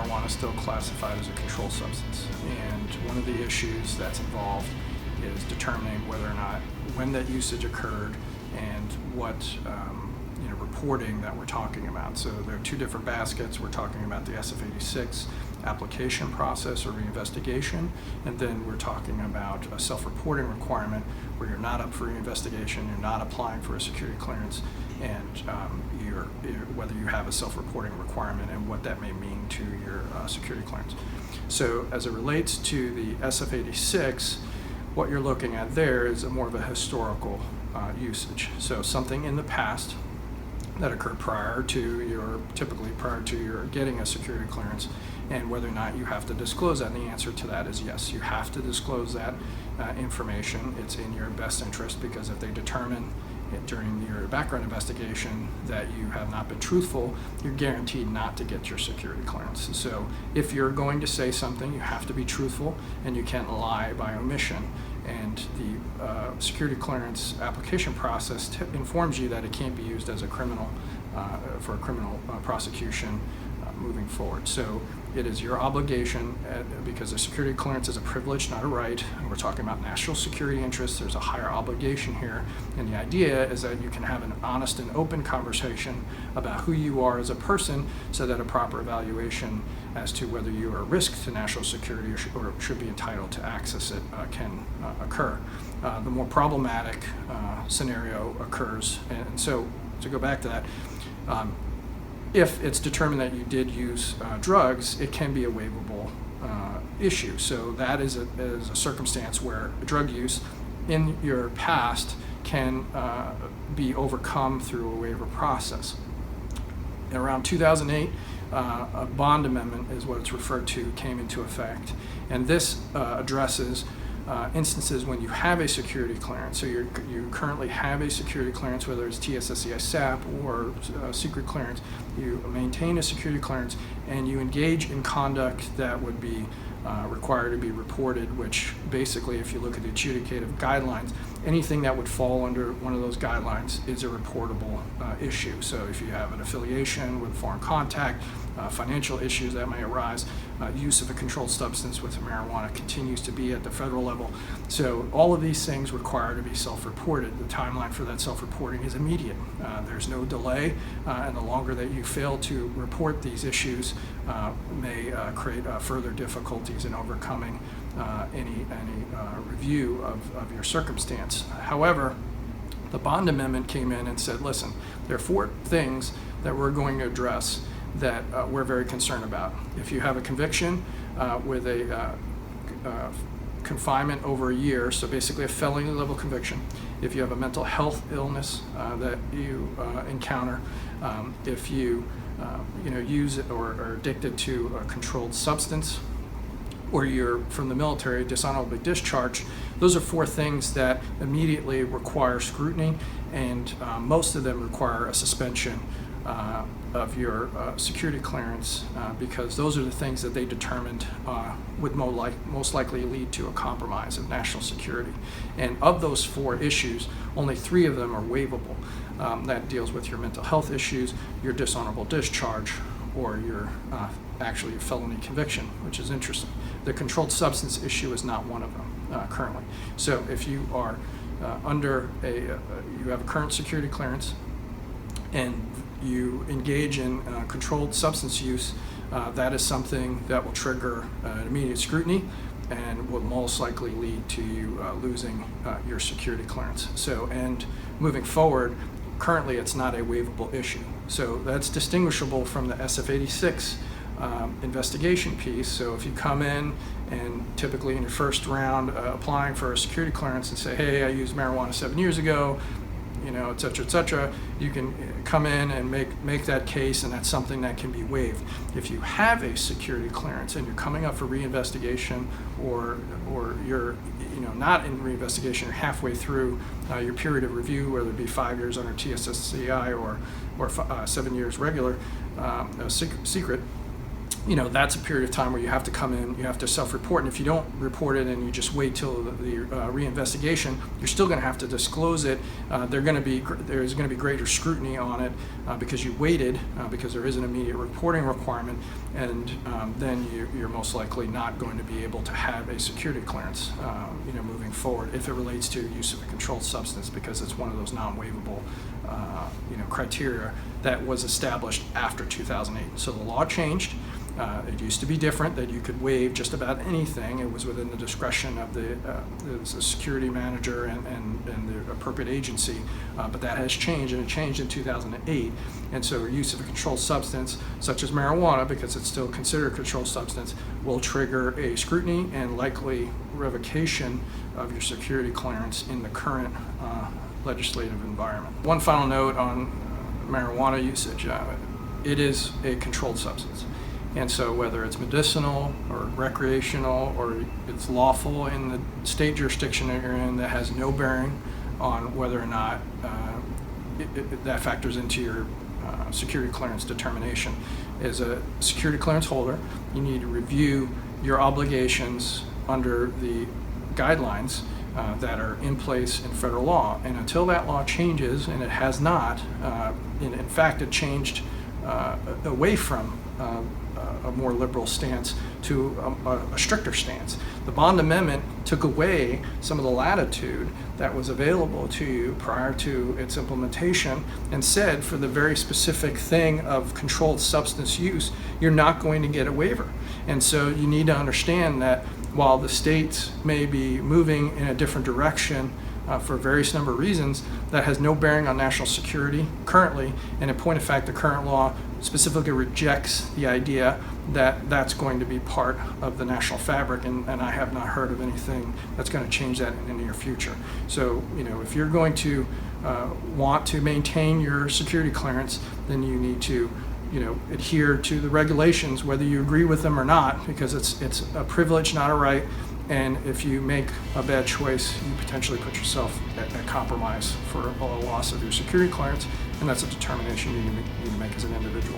marijuana is still classified as a controlled substance. And one of the issues that's involved is determining whether or not, when that usage occurred and what reporting that we're talking about. So there are two different baskets. We're talking about the SF-86 application process or reinvestigation, and then we're talking about a self-reporting requirement where you're not up for reinvestigation, you're not applying for a security clearance, and whether you have a self-reporting requirement and what that may mean to your security clearance. So as it relates to the SF-86, what you're looking at there is more of a historical usage. So something in the past that occurred typically prior to your getting a security clearance, and whether or not you have to disclose that. And the answer to that is yes, you have to disclose that information. It's in your best interest, because if they determine during your background investigation that you have not been truthful, you're guaranteed not to get your security clearance. So if you're going to say something, you have to be truthful, and you can't lie by omission. And the security clearance application process informs you that it can't be used as a criminal, for a criminal prosecution moving forward. So it is your obligation, because a security clearance is a privilege, not a right, and we're talking about national security interests. There's a higher obligation here, and the idea is that you can have an honest and open conversation about who you are as a person, so that a proper evaluation as to whether you are a risk to national security or should be entitled to access it can occur. The more problematic scenario occurs, and so to go back to that, if it's determined that you did use drugs, it can be a waivable issue. So that is a circumstance where drug use in your past can be overcome through a waiver process. In around 2008, a bond amendment is what it's referred to, came into effect, and this addresses instances when you have a security clearance. So you currently have a security clearance, whether it's TSSCI SAP or secret clearance. You maintain a security clearance, and you engage in conduct that would be required to be reported, which basically, if you look at the adjudicative guidelines, anything that would fall under one of those guidelines is a reportable issue. So if you have an affiliation with foreign contact, financial issues that may arise, use of a controlled substance with marijuana continues to be at the federal level. So all of these things require to be self-reported. The timeline for that self-reporting is immediate. There's no delay, and the longer that you fail to report these issues may create further difficulties in overcoming any review of your circumstance. However, the bond amendment came in and said, listen, there are 4 things that we're going to address that we're very concerned about. If you have a conviction with a confinement over a year, so basically a felony level conviction, if you have a mental health illness that you encounter, if you use it or are addicted to a controlled substance, or you're from the military, dishonorably discharged, those are 4 things that immediately require scrutiny, and most of them require a suspension of your security clearance, because those are the things that they determined would most likely lead to a compromise of national security. And of those 4 issues, only 3 of them are waivable. That deals with your mental health issues, your dishonorable discharge, or your actually felony conviction, which is interesting. The controlled substance issue is not one of them currently. So if you are you have a current security clearance, and you engage in controlled substance use, that is something that will trigger immediate scrutiny and will most likely lead to you losing your security clearance. So, and moving forward, currently it's not a waivable issue. So that's distinguishable from the SF-86 investigation piece. So if you come in and typically in your first round applying for a security clearance and say, hey, I used marijuana 7 years ago, et cetera, you can come in and make that case, and that's something that can be waived. If you have a security clearance and you're coming up for reinvestigation, or you're not in reinvestigation, you're halfway through your period of review, whether it be 5 years under TSSCI or 7 years regular secret, that's a period of time where you have to come in, you have to self-report, and if you don't report it and you just wait till the reinvestigation, you're still going to have to disclose it. There's going to be greater scrutiny on it because you waited, because there is an immediate reporting requirement, and then you're most likely not going to be able to have a security clearance, moving forward if it relates to use of a controlled substance, because it's one of those non-waivable criteria that was established after 2008. So the law changed. It used to be different, that you could waive just about anything. It was within the discretion of the security manager and the appropriate agency, but that has changed, and it changed in 2008. And so use of a controlled substance, such as marijuana, because it's still considered a controlled substance, will trigger a scrutiny and likely revocation of your security clearance in the current legislative environment. One final note on marijuana usage. It is a controlled substance. And so whether it's medicinal or recreational or it's lawful in the state jurisdiction that you're in, that has no bearing on whether or not that factors into your security clearance determination. As a security clearance holder, you need to review your obligations under the guidelines that are in place in federal law. And until that law changes, and it has not, in fact it changed away from a more liberal stance to a stricter stance. The Bond Amendment took away some of the latitude that was available to you prior to its implementation and said, for the very specific thing of controlled substance use, you're not going to get a waiver. And so you need to understand that while the states may be moving in a different direction for various number of reasons, that has no bearing on national security currently, and in point of fact, the current law specifically rejects the idea that that's going to be part of the national fabric, and I have not heard of anything that's going to change that in the near future. So, if you're going to want to maintain your security clearance, then you need to adhere to the regulations, whether you agree with them or not, because it's a privilege, not a right. And if you make a bad choice, you potentially put yourself at compromise for a loss of your security clearance, and that's a determination you need to make as an individual.